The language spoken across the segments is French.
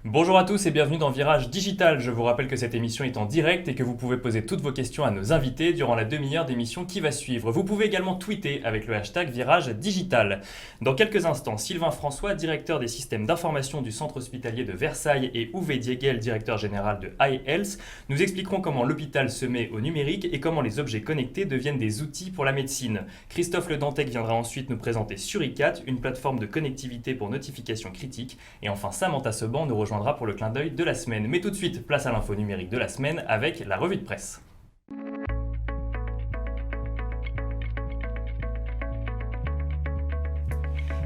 Bonjour à tous et bienvenue dans Virage Digital. Je vous rappelle que cette émission est en direct et que vous pouvez poser toutes vos questions à nos invités durant la demi-heure d'émission qui va suivre. Vous pouvez également tweeter avec le hashtag Virage Digital. Dans quelques instants, Sylvain François, directeur des systèmes d'information du centre hospitalier de Versailles, et Uwe Diegel, directeur général de iHealth, nous expliqueront comment l'hôpital se met au numérique et comment les objets connectés deviennent des outils pour la médecine. Christophe Le Dantec viendra ensuite nous présenter Suricat, une plateforme de connectivité pour notifications critiques. Et enfin, Samantha Seban nous rejoindra pour le clin d'œil de la semaine. Mais tout de suite, place à l'info numérique de la semaine avec la revue de presse.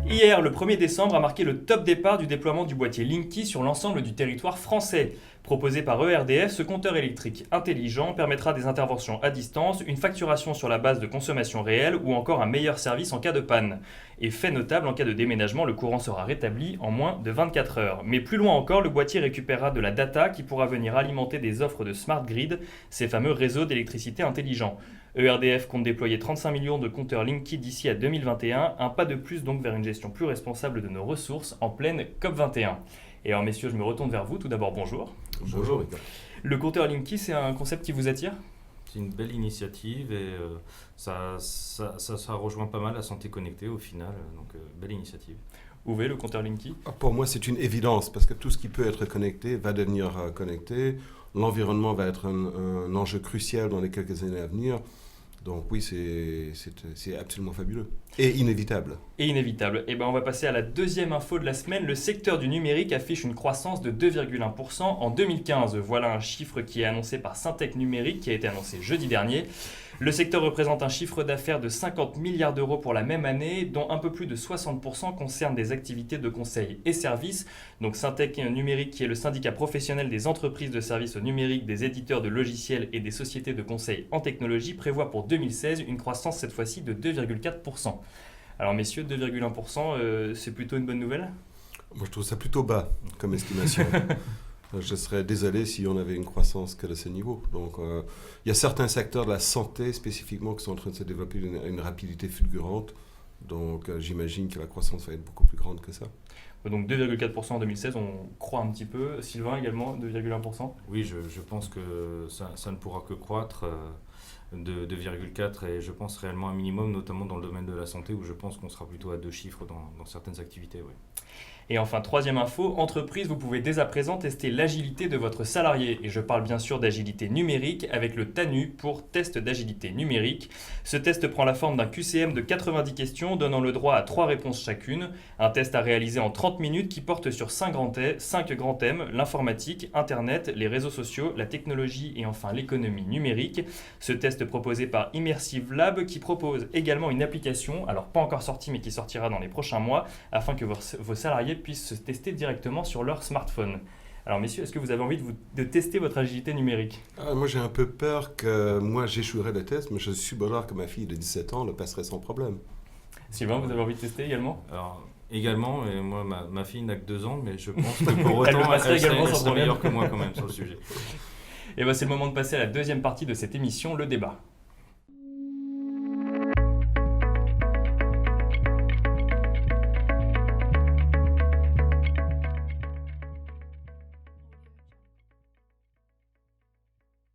Hier, le 1er décembre, a marqué le top départ du déploiement du boîtier Linky sur l'ensemble du territoire français. Proposé par ERDF, ce compteur électrique intelligent permettra des interventions à distance, une facturation sur la base de consommation réelle ou encore un meilleur service en cas de panne. Et fait notable, en cas de déménagement, le courant sera rétabli en moins de 24 heures. Mais plus loin encore, le boîtier récupérera de la data qui pourra venir alimenter des offres de smart grid, ces fameux réseaux d'électricité intelligents. ERDF compte déployer 35 millions de compteurs Linky d'ici à 2021, un pas de plus donc vers une gestion plus responsable de nos ressources en pleine COP21. Et alors messieurs, je me retourne vers vous. Tout d'abord, bonjour. Bonjour Ricard. Le compteur Linky, c'est un concept qui vous attire ? C'est une belle initiative et ça rejoint pas mal la santé connectée au final, donc belle initiative. Uwe, le compteur Linky ? Pour moi, c'est une évidence parce que tout ce qui peut être connecté va devenir connecté. L'environnement va être un enjeu crucial dans les quelques années à venir. Donc oui, c'est absolument fabuleux et inévitable. Et inévitable. Et on va passer à la deuxième info de la semaine. Le secteur du numérique affiche une croissance de 2,1% en 2015. Voilà un chiffre qui est annoncé par Syntec Numérique, qui a été annoncé jeudi dernier. Le secteur représente un chiffre d'affaires de 50 milliards d'euros pour la même année, dont un peu plus de 60% concernent des activités de conseil et services. Donc Syntec Numérique, qui est le syndicat professionnel des entreprises de services au numérique, des éditeurs de logiciels et des sociétés de conseil en technologie, prévoit pour 2016 une croissance cette fois-ci de 2,4%. Alors messieurs, 2,1%, c'est plutôt une bonne nouvelle ? Moi, je trouve ça plutôt bas comme estimation. Je serais désolé si on avait une croissance que de ce niveau. Donc, il y a certains secteurs de la santé spécifiquement qui sont en train de se développer à une rapidité fulgurante. Donc, j'imagine que la croissance va être beaucoup plus grande que ça. Donc 2,4% en 2016, on croit un petit peu. Sylvain également, 2,1%. Oui, je pense que ça ne pourra que croître de 2,4 et je pense réellement un minimum, notamment dans le domaine de la santé où je pense qu'on sera plutôt à deux chiffres dans certaines activités. Oui. Et enfin, troisième info, entreprise, vous pouvez dès à présent tester l'agilité de votre salarié. Et je parle bien sûr d'agilité numérique avec le TANU pour test d'agilité numérique. Ce test prend la forme d'un QCM de 90 questions donnant le droit à 3 réponses chacune. Un test à réaliser en 30 minutes qui porte sur 5 grands thèmes, l'informatique, Internet, les réseaux sociaux, la technologie et enfin l'économie numérique. Ce test proposé par Immersive Lab qui propose également une application, alors pas encore sortie mais qui sortira dans les prochains mois, afin que vos salariés puissent se tester directement sur leur smartphone. Alors messieurs, est-ce que vous avez envie de tester votre agilité numérique ? Moi, j'ai un peu peur que moi, j'échouerais le test, mais je suis bonheur que ma fille de 17 ans le passerait sans problème. Sylvain, vous avez envie de tester également ? Alors, également, et moi ma fille n'a que 2 ans, mais je pense que pour Elle le autant passerait également sans serait problème. meilleure que moi quand même sur le sujet. Et c'est le moment de passer à la deuxième partie de cette émission, le débat.